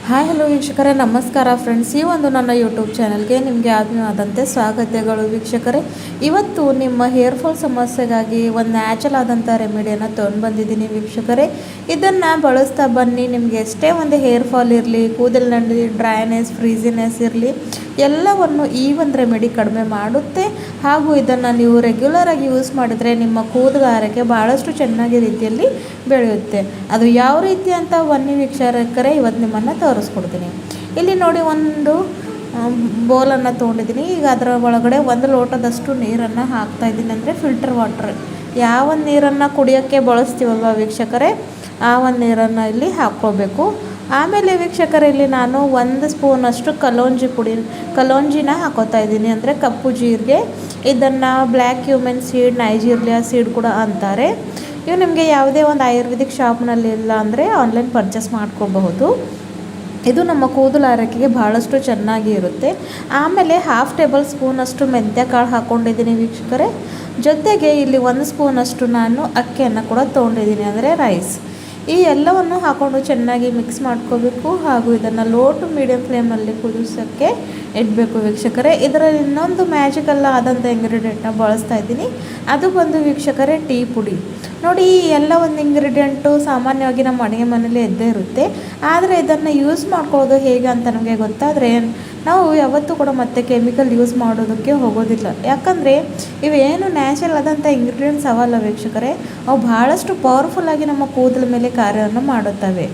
Hi hello ವೀಕ್ಷಕರೇ, ನಮಸ್ಕಾರ friends. ಈ ಒಂದು ನನ್ನ ಯೂಟ್ಯೂಬ್ ಚಾನಲ್ಗೆ ನಿಮಗೆ ಆತ್ಮೀಯವಾದಂತೆ ಸ್ವಾಗತಗಳು ವೀಕ್ಷಕರೇ. ಇವತ್ತು ನಿಮ್ಮ ಹೇರ್ ಫಾಲ್ ಸಮಸ್ಯೆಗಾಗಿ ಒಂದು ನ್ಯಾಚುರಲ್ ಆದಂಥ ರೆಮಿಡಿಯನ್ನು ತೊಗೊಂಡು ಬಂದಿದ್ದೀನಿ ವೀಕ್ಷಕರೇ. ಇದನ್ನು ಬಳಸ್ತಾ ಬನ್ನಿ. ನಿಮಗೆ ಎಷ್ಟೇ ಒಂದು ಹೇರ್ ಫಾಲ್ ಇರಲಿ, ಕೂದಲಿನಲ್ಲಿ ಡ್ರೈನೆಸ್, ಫ್ರೀಸಿನೆಸ್ ಇರಲಿ, ಎಲ್ಲವನ್ನು ಈ ಒಂದು ರೆಮಿಡಿ ಕಡಿಮೆ ಮಾಡುತ್ತೆ. ಹಾಗೂ ಇದನ್ನು ನೀವು ರೆಗ್ಯುಲರಾಗಿ ಯೂಸ್ ಮಾಡಿದರೆ ನಿಮ್ಮ ಕೂದಲು ಆರೈಕೆ ಭಾಳಷ್ಟು ಚೆನ್ನಾಗಿ ರೀತಿಯಲ್ಲಿ ಬೆಳೆಯುತ್ತೆ. ಅದು ಯಾವ ರೀತಿ ಅಂತ ಬನ್ನಿ ವೀಕ್ಷಕರೇ, ಇವತ್ತು ನಿಮ್ಮನ್ನು ತೋರಿಸ್ಕೊಡ್ತೀನಿ. ಇಲ್ಲಿ ನೋಡಿ, ಒಂದು ಬೌಲನ್ನು ತೊಗೊಂಡಿದ್ದೀನಿ. ಈಗ ಅದರ ಒಳಗಡೆ 1 ಲೋಟದಷ್ಟು ನೀರನ್ನು ಹಾಕ್ತಾಯಿದ್ದೀನಿ. ಅಂದರೆ ಫಿಲ್ಟರ್ ವಾಟ್ರ್, ಯಾವ ನೀರನ್ನು ಕುಡಿಯೋಕ್ಕೆ ಬಳಸ್ತೀವಲ್ವ ವೀಕ್ಷಕರೇ, ಆ ಒಂದು ನೀರನ್ನು ಇಲ್ಲಿ ಹಾಕ್ಕೋಬೇಕು. ಆಮೇಲೆ ವೀಕ್ಷಕರೇ, ಇಲ್ಲಿ ನಾನು 1 ಸ್ಪೂನಷ್ಟು ಕಲೋಂಜಿನ ಹಾಕೋತಾ ಇದ್ದೀನಿ. ಅಂದರೆ ಕಪ್ಪು ಜೀರಿಗೆ. ಇದನ್ನು ಬ್ಲ್ಯಾಕ್ ಕ್ಯೂಮನ್ ಸೀಡ್, ನೈಜೀರಿಯಾ ಸೀಡ್ ಕೂಡ ಅಂತಾರೆ. ಇವು ನಿಮಗೆ ಯಾವುದೇ ಒಂದು ಆಯುರ್ವೇದಿಕ್ ಶಾಪ್ನಲ್ಲಿ ಇಲ್ಲ ಅಂದರೆ ಆನ್ಲೈನ್ ಪರ್ಚೇಸ್ ಮಾಡ್ಕೋಬಹುದು. ಇದು ನಮ್ಮ ಕೂದಲು ಆರೈಕೆಗೆ ಭಾಳಷ್ಟು ಚೆನ್ನಾಗಿ ಇರುತ್ತೆ. ಆಮೇಲೆ 1/2 ಟೇಬಲ್ ಸ್ಪೂನಷ್ಟು ಮೆಂತ್ಯ ಕಾಳು ಹಾಕ್ಕೊಂಡಿದ್ದೀನಿ ವೀಕ್ಷಕರೇ. ಜೊತೆಗೆ ಇಲ್ಲಿ 1 ಸ್ಪೂನಷ್ಟು ನಾನು ಅಕ್ಕಿಯನ್ನು ಕೂಡ ತೊಗೊಂಡಿದ್ದೀನಿ, ಅಂದರೆ ರೈಸ್. ಈ ಎಲ್ಲವನ್ನು ಹಾಕ್ಕೊಂಡು ಚೆನ್ನಾಗಿ ಮಿಕ್ಸ್ ಮಾಡ್ಕೋಬೇಕು. ಹಾಗೂ ಇದನ್ನು ಲೋ ಟು ಮೀಡಿಯಮ್ ಫ್ಲೇಮಲ್ಲಿ ಕುದಿಸೋಕ್ಕೆ ಇಡಬೇಕು ವೀಕ್ಷಕರೇ. ಇದರಲ್ಲಿ ಇನ್ನೊಂದು ಮ್ಯಾಜಿಕಲ್ ಆದಂಥ ಇಂಗ್ರೀಡಿಯೆಂಟ್ನ ಬಳಸ್ತಾ ಇದ್ದೀನಿ. ಅದು ಬಂದು ವೀಕ್ಷಕರೇ ಟೀ ಪುಡಿ. ನೋಡಿ, ಈ ಎಲ್ಲ ಒಂದು ಇಂಗ್ರೀಡಿಯೆಂಟು ಸಾಮಾನ್ಯವಾಗಿ ನಮ್ಮ ಅಡುಗೆ ಮನೇಲಿ ಇದ್ದೇ ಇರುತ್ತೆ. ಆದರೆ ಇದನ್ನು ಯೂಸ್ ಮಾಡ್ಕೊಳ್ಳೋದು ಹೇಗೆ ಅಂತ ನಮಗೆ ಗೊತ್ತಾದರೆ ನಾವು ಯಾವತ್ತೂ ಕೂಡ ಮತ್ತೆ ಕೆಮಿಕಲ್ ಯೂಸ್ ಮಾಡೋದಕ್ಕೆ ಹೋಗೋದಿಲ್ಲ. ಯಾಕಂದರೆ ಇವೇನು ನ್ಯಾಚುರಲ್ ಆದಂಥ ಇಂಗ್ರೀಡಿಯೆಂಟ್ಸ್ ಅವಲ್ಲ ವೀಕ್ಷಕರೇ, ಅವು ಭಾಳಷ್ಟು ಪವರ್ಫುಲ್ಲಾಗಿ ನಮ್ಮ ಕೂದಲ ಮೇಲೆ ಕಾರ್ಯವನ್ನು ಮಾಡುತ್ತವೆ.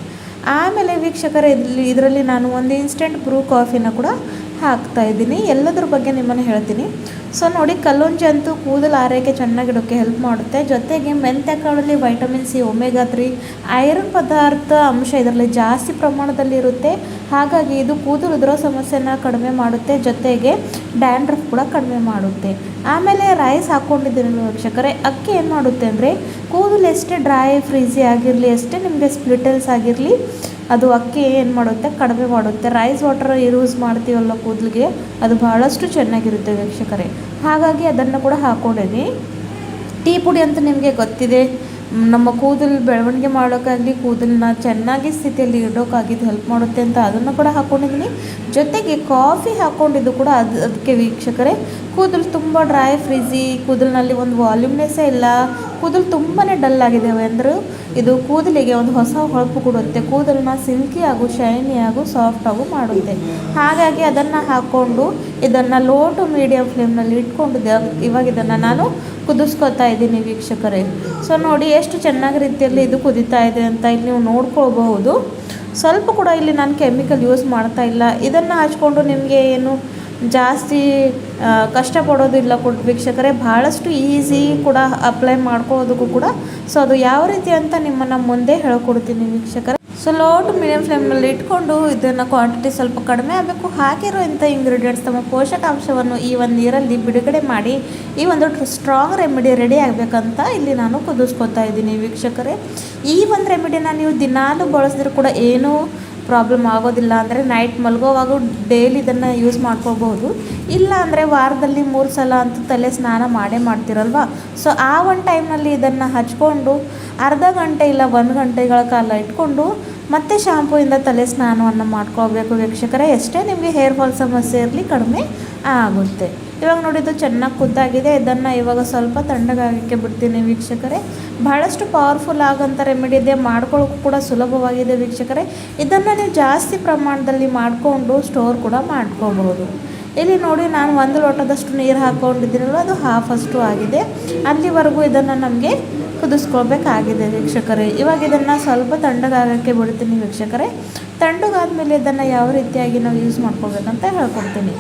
ಆಮೇಲೆ ವೀಕ್ಷಕರೇ, ಇದರಲ್ಲಿ ನಾನು ಒಂದು ಇನ್ಸ್ಟೆಂಟ್ ಬ್ರೂ ಕಾಫಿನ ಕೂಡ ಹಾಕ್ತಾಯಿದ್ದೀನಿ. ಎಲ್ಲದ್ರ ಬಗ್ಗೆ ನಿಮ್ಮನ್ನು ಹೇಳ್ತೀನಿ. ಸೊ ನೋಡಿ, ಕಲ್ಲುಂಜಿ ಅಂತೂ ಕೂದಲು ಆರೈಕೆ ಚೆನ್ನಾಗಿಡೋಕ್ಕೆ ಹೆಲ್ಪ್ ಮಾಡುತ್ತೆ. ಜೊತೆಗೆ ಮೆಂತ್ಯ ಕಾಳಲ್ಲಿ ವೈಟಮಿನ್ ಸಿ, ಒಮೆಗಾ 3, ಐರನ್ ಪದಾರ್ಥ ಅಂಶ ಇದರಲ್ಲಿ ಜಾಸ್ತಿ ಪ್ರಮಾಣದಲ್ಲಿ ಇರುತ್ತೆ. ಹಾಗಾಗಿ ಇದು ಕೂದಲು ಉದುರೋ ಸಮಸ್ಯೆನ ಕಡಿಮೆ ಮಾಡುತ್ತೆ. ಜೊತೆಗೆ ಡ್ಯಾಂಡ್ರಫ್ ಕೂಡ ಕಡಿಮೆ ಮಾಡುತ್ತೆ. ಆಮೇಲೆ ರೈಸ್ ಹಾಕ್ಕೊಂಡಿದ್ದೀನಿ ವೀಕ್ಷಕರೇ. ಅಕ್ಕಿ ಏನು ಮಾಡುತ್ತೆ ಅಂದರೆ, ಕೂದಲು ಎಷ್ಟೇ ಡ್ರೈ, ಫ್ರೀಸಿ ಆಗಿರಲಿ, ಎಷ್ಟೇ ನಿಮಗೆ ಸ್ಪ್ಲಿಟಲ್ಸ್ ಆಗಿರಲಿ, ಅದು ಅಕ್ಕಿ ಏನು ಮಾಡುತ್ತೆ, ಕಡಿಮೆ ಮಾಡುತ್ತೆ. ರೈಸ್ ವಾಟರ್ ಯೂಸ್ ಮಾಡ್ತೀವಲ್ಲ ಕೂದಲಿಗೆ, ಅದು ಭಾಳಷ್ಟು ಚೆನ್ನಾಗಿರುತ್ತೆ ವೀಕ್ಷಕರೇ. ಹಾಗಾಗಿ ಅದನ್ನು ಕೂಡ ಹಾಕ್ಕೊಂಡಿದ್ದೀನಿ. ಟೀ ಪುಡಿ ಅಂತ ನಿಮಗೆ ಗೊತ್ತಿದೆ, ನಮ್ಮ ಕೂದಲು ಬೆಳವಣಿಗೆ ಮಾಡೋಕ್ಕಾಗಲಿ, ಕೂದಲನ್ನ ಚೆನ್ನಾಗಿ ಸ್ಥಿತಿಯಲ್ಲಿ ಇಡೋಕ್ಕಾಗಿದ್ದು ಹೆಲ್ಪ್ ಮಾಡುತ್ತೆ ಅಂತ ಅದನ್ನು ಕೂಡ ಹಾಕ್ಕೊಂಡಿದ್ದೀನಿ. ಜೊತೆಗೆ ಕಾಫಿ ಹಾಕ್ಕೊಂಡಿದ್ದು ಕೂಡ ಅದಕ್ಕೆ ವೀಕ್ಷಕರೇ. ಕೂದಲು ತುಂಬ ಡ್ರೈ, ಫ್ರೀಸಿ, ಕೂದಲಿನಲ್ಲಿ ಒಂದು ವಾಲ್ಯೂಮ್ನೆಸ್ಸೇ ಇಲ್ಲ, ಕೂದಲು ತುಂಬಾ ಡಲ್ ಆಗಿದೆ ಅಂದರೆ ಇದು ಕೂದಲಿಗೆ ಒಂದು ಹೊಸ ಹೊಳಪು ಕೊಡುತ್ತೆ. ಕೂದಲನ್ನ ಸಿಲ್ಕಿ ಹಾಗೂ ಶೈನಿ ಹಾಗೂ ಸಾಫ್ಟ್ ಹಾಗೂ ಮಾಡುತ್ತೆ. ಹಾಗಾಗಿ ಅದನ್ನು ಹಾಕ್ಕೊಂಡು ಇದನ್ನು ಲೋ ಟು ಮೀಡಿಯಮ್ ಫ್ಲೇಮ್ನಲ್ಲಿ ಇಟ್ಕೊಂಡು ಇವಾಗ ಇದನ್ನು ನಾನು ಕುದಿಸ್ಕೊತಾ ಇದ್ದೀನಿ ವೀಕ್ಷಕರೇ. ಸೊ ನೋಡಿ, ಎಷ್ಟು ಚೆನ್ನಾಗಿ ರೀತಿಯಲ್ಲಿ ಇದು ಕುದೀತಾ ಇದೆ ಅಂತ ಇಲ್ಲಿ ನೀವು ನೋಡ್ಕೊಳ್ಬಹುದು. ಸ್ವಲ್ಪ ಕೂಡ ಇಲ್ಲಿ ನಾನು ಕೆಮಿಕಲ್ ಯೂಸ್ ಮಾಡ್ತಾ ಇಲ್ಲ. ಇದನ್ನು ಹಚ್ಕೊಂಡು ನಿಮಗೆ ಏನು ಜಾಸ್ತಿ ಕಷ್ಟಪಡೋದಿಲ್ಲ ವೀಕ್ಷಕರೇ. ಭಾಳಷ್ಟು ಈಸಿ ಕೂಡ ಅಪ್ಲೈ ಮಾಡ್ಕೊಳ್ಳೋದಕ್ಕೂ ಕೂಡ. ಸೊ ಅದು ಯಾವ ರೀತಿ ಅಂತ ನಿಮ್ಮನ್ನು ಮುಂದೆ ಹೇಳ್ಕೊಡ್ತೀನಿ ವೀಕ್ಷಕರೇ. ಸೊ ಲೋ ಟು ಮೀಡಿಯಮ್ ಫ್ಲೇಮ್ನಲ್ಲಿ ಇಟ್ಕೊಂಡು ಇದನ್ನು ಕ್ವಾಂಟಿಟಿ ಸ್ವಲ್ಪ ಕಡಿಮೆ ಆಗಬೇಕು. ಹಾಕಿರೋ ಇಂಥ ಇಂಗ್ರೀಡಿಯೆಂಟ್ಸ್ ತಮ್ಮ ಪೋಷಕಾಂಶವನ್ನು ಈ ಒಂದು ನೀರಲ್ಲಿ ಬಿಡುಗಡೆ ಮಾಡಿ ಈ ಒಂದು ಸ್ಟ್ರಾಂಗ್ ರೆಮಿಡಿ ರೆಡಿ ಆಗಬೇಕಂತ ಇಲ್ಲಿ ನಾನು ಕುದಿಸ್ಕೊತಾ ಇದ್ದೀನಿ ವೀಕ್ಷಕರೇ. ಈ ಒಂದು ರೆಮಿಡಿನ ನೀವು ದಿನಾಲೂ ಬಳಸಿದ್ರು ಕೂಡ ಏನೂ ಪ್ರಾಬ್ಲಮ್ ಆಗೋದಿಲ್ಲ. ಅಂದರೆ ನೈಟ್ ಮಲಗೋವಾಗ ಡೈಲಿ ಇದನ್ನು ಯೂಸ್ ಮಾಡ್ಕೋಬಹುದು. ಇಲ್ಲ ಅಂದರೆ ವಾರದಲ್ಲಿ 3 ಸಲ ಅಂತೂ ತಲೆ ಸ್ನಾನ ಮಾಡ್ತಿರಲ್ವ. ಸೊ ಆ ಒಂದು ಟೈಮ್ನಲ್ಲಿ ಇದನ್ನು ಹಚ್ಕೊಂಡು ಅರ್ಧ ಗಂಟೆ ಇಲ್ಲ 1 ಗಂಟೆಗಳ ಕಾಲ ಇಟ್ಕೊಂಡು ಮತ್ತೆ ಶಾಂಪೂಯಿಂದ ತಲೆ ಸ್ನಾನವನ್ನು ಮಾಡ್ಕೋಬೇಕು ವೀಕ್ಷಕರೇ. ಎಷ್ಟೇ ನಿಮಗೆ ಹೇರ್ ಫಾಲ್ ಸಮಸ್ಯೆ ಇರಲಿ, ಕಡಿಮೆ ಆಗುತ್ತೆ. ಇವಾಗ ನೋಡಿದ್ದು ಚೆನ್ನಾಗಿ ಕುದ್ದಾಗಿದೆ. ಇದನ್ನು ಇವಾಗ ಸ್ವಲ್ಪ ತಣ್ಣಗಾಗಕ್ಕೆ ಬಿಡ್ತೀನಿ ವೀಕ್ಷಕರೇ. ಭಾಳಷ್ಟು ಪವರ್ಫುಲ್ ಆಗೋಂಥ ರೆಮಿಡಿ ಇದೆ, ಮಾಡ್ಕೊಳ್ಳೋಕ್ಕೂ ಕೂಡ ಸುಲಭವಾಗಿದೆ ವೀಕ್ಷಕರೇ. ಇದನ್ನು ನೀವು ಜಾಸ್ತಿ ಪ್ರಮಾಣದಲ್ಲಿ ಮಾಡಿಕೊಂಡು ಸ್ಟೋರ್ ಕೂಡ ಮಾಡ್ಕೋಬಹುದು. ಇಲ್ಲಿ ನೋಡಿ, ನಾನು 1 ಲೋಟದಷ್ಟು ನೀರು ಹಾಕ್ಕೊಂಡಿದ್ದೀನಲ್ಲ, ಅದು ಹಾಫಷ್ಟು ಆಗಿದೆ. ಅಲ್ಲಿವರೆಗೂ ಇದನ್ನು ನಮಗೆ ಕುದಿಸ್ಕೊಳ್ಬೇಕಾಗಿದೆ ವೀಕ್ಷಕರೇ. ಇವಾಗ ಇದನ್ನು ಸ್ವಲ್ಪ ತಣ್ಣಗಾಗಕ್ಕೆ ಬಿಡ್ತೀನಿ ವೀಕ್ಷಕರೇ. ತಣ್ಣಗಾದ್ಮೇಲೆ ಇದನ್ನು ಯಾವ ರೀತಿಯಾಗಿ ನಾವು ಯೂಸ್ ಮಾಡ್ಕೋಬೇಕಂತ ಹೇಳ್ಕೊಡ್ತೀನಿ.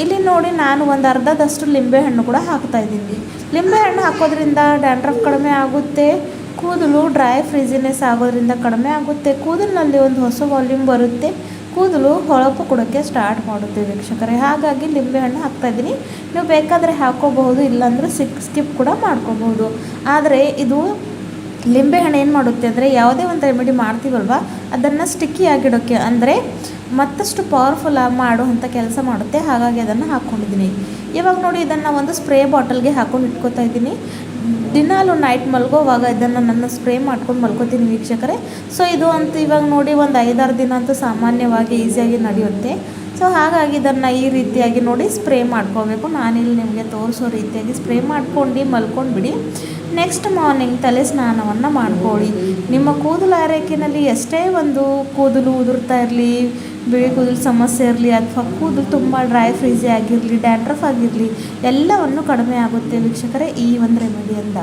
ಇಲ್ಲಿ ನೋಡಿ, ನಾನು ಒಂದು ಅರ್ಧದಷ್ಟು ಲಿಂಬೆಹಣ್ಣು ಕೂಡ ಹಾಕ್ತಾಯಿದ್ದೀನಿ. ಲಿಂಬೆಹಣ್ಣು ಹಾಕೋದ್ರಿಂದ ಡ್ಯಾಂಡ್ರಫ್ ಕಡಿಮೆ ಆಗುತ್ತೆ. ಕೂದಲು ಡ್ರೈ, ಫ್ರೀಸಿನೆಸ್ ಆಗೋದ್ರಿಂದ ಕಡಿಮೆ ಆಗುತ್ತೆ. ಕೂದಲಿನಲ್ಲಿ ಒಂದು ಹೊಸ ವಾಲ್ಯೂಮ್ ಬರುತ್ತೆ. ಕೂದಲು ಹೊಳಪು ಕೊಡೋಕ್ಕೆ ಸ್ಟಾರ್ಟ್ ಮಾಡುತ್ತೆ ವೀಕ್ಷಕರೇ. ಹಾಗಾಗಿ ಲಿಂಬೆಹಣ್ಣು ಹಾಕ್ತಾಯಿದ್ದೀನಿ. ನೀವು ಬೇಕಾದರೆ ಹಾಕ್ಕೋಬಹುದು, ಇಲ್ಲಾಂದರೆ ಸ್ಕಿಪ್ ಕೂಡ ಮಾಡ್ಕೋಬಹುದು. ಆದರೆ ಇದು ಲಿಂಬೆಹಣ್ಣು ಏನು ಮಾಡುತ್ತೆ ಅಂದರೆ, ಯಾವುದೇ ಒಂದು ರೆಮಿಡಿ ಮಾಡ್ತೀವಲ್ವ, ಅದನ್ನು ಸ್ಟಿಕ್ಕಿ ಆಗಿಡೋಕ್ಕೆ, ಅಂದರೆ ಮತ್ತಷ್ಟು ಪವರ್ಫುಲ್ ಮಾಡುವಂಥ ಕೆಲಸ ಮಾಡುತ್ತೆ. ಹಾಗಾಗಿ ಅದನ್ನು ಹಾಕ್ಕೊಂಡಿದ್ದೀನಿ. ಇವಾಗ ನೋಡಿ, ಇದನ್ನು ಒಂದು ಸ್ಪ್ರೇ ಬಾಟಲ್ಗೆ ಹಾಕ್ಕೊಂಡು ಇಟ್ಕೊತಾ ಇದ್ದೀನಿ. ದಿನಾಲು ನೈಟ್ ಮಲ್ಗೋವಾಗ ಇದನ್ನು ನನ್ನ ಸ್ಪ್ರೇ ಮಾಡ್ಕೊಂಡು ಮಲ್ಕೋತೀನಿ ವೀಕ್ಷಕರೇ. ಸೊ ಇದು ಅಂತೂ ಇವಾಗ ನೋಡಿ ಒಂದು 5-6 ದಿನ ಅಂತೂ ಸಾಮಾನ್ಯವಾಗಿ ಈಸಿಯಾಗಿ ನಡೆಯುತ್ತೆ. ಸೊ ಹಾಗಾಗಿ ಇದನ್ನು ಈ ರೀತಿಯಾಗಿ ನೋಡಿ ಸ್ಪ್ರೇ ಮಾಡ್ಕೋಬೇಕು. ನಾನಿಲ್ಲಿ ನಿಮಗೆ ತೋರಿಸೋ ರೀತಿಯಾಗಿ ಸ್ಪ್ರೇ ಮಾಡ್ಕೊಂಡು ಮಲ್ಕೊಂಡ್ಬಿಡಿ. ನೆಕ್ಸ್ಟ್ ಮಾರ್ನಿಂಗ್ ತಲೆ ಸ್ನಾನವನ್ನು ಮಾಡ್ಕೊಳ್ಳಿ. ನಿಮ್ಮ ಕೂದಲು ಆರೈಕೆಯಲ್ಲಿ ಎಷ್ಟೇ ಒಂದು ಕೂದಲು ಉದುರ್ತಾ ಇರಲಿ, ಬಿಳಿ ಕೂದಲು ಸಮಸ್ಯೆ ಇರಲಿ, ಅಥವಾ ಕೂದಲು ತುಂಬ ಡ್ರೈ ಫ್ರೀಝಿ ಆಗಿರಲಿ, ಡ್ಯಾಂಡ್ರಫ್ ಆಗಿರಲಿ, ಎಲ್ಲವನ್ನು ಕಡಿಮೆ ಆಗುತ್ತೆ ವೀಕ್ಷಕರೇ ಈ ಒಂದು ರೆಮಿಡಿಯಿಂದ.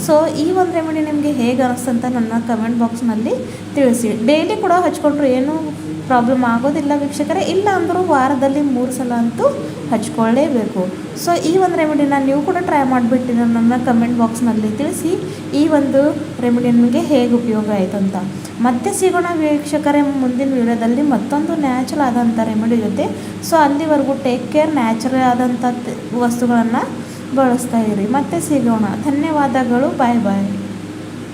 ಸೊ ಈ ಒಂದು ರೆಮಿಡಿ ನಿಮಗೆ ಹೇಗೆ ಅನಿಸ್ತಂತ ನನ್ನ ಕಮೆಂಟ್ ಬಾಕ್ಸ್ನಲ್ಲಿ ತಿಳಿಸಿ. ಡೈಲಿ ಕೂಡ ಹಚ್ಕೊಂಡ್ರು ಏನೂ ಪ್ರಾಬ್ಲಮ್ ಆಗೋದಿಲ್ಲ ವೀಕ್ಷಕರೇ. ಇಲ್ಲ ಅಂದರೂ ವಾರದಲ್ಲಿ 3 ಸಲ ಅಂತೂ ಹಚ್ಕೊಳ್ಳೇಬೇಕು. ಸೊ ಈ ಒಂದು ರೆಮಿಡಿನ ನೀವು ಕೂಡ ಟ್ರೈ ಮಾಡಿಬಿಟ್ಟು ನನ್ನ ಕಮೆಂಟ್ ಬಾಕ್ಸ್ನಲ್ಲಿ ತಿಳಿಸಿ ಈ ಒಂದು ರೆಮಿಡಿ ನಿಮಗೆ ಹೇಗೆ ಉಪಯೋಗ ಆಯಿತು ಅಂತ. ಮತ್ತೆ ಸಿಗೋಣ ವೀಕ್ಷಕರೇ ಮುಂದಿನ ವಿಡಿಯೋದಲ್ಲಿ ಮತ್ತೊಂದು ನ್ಯಾಚುರಲ್ ಆದಂಥ ರೆಮಿಡಿ ಜೊತೆ. ಸೊ ಅಲ್ಲಿವರೆಗೂ ಟೇಕ್ ಕೇರ್. ನ್ಯಾಚುರಲ್ ಆದಂಥ ವಸ್ತುಗಳನ್ನು ಬಳಸ್ತಾ ಇರಿ. ಮತ್ತೆ ಸಿಗೋಣ. ಧನ್ಯವಾದಗಳು. ಬಾಯ್ ಬಾಯ್.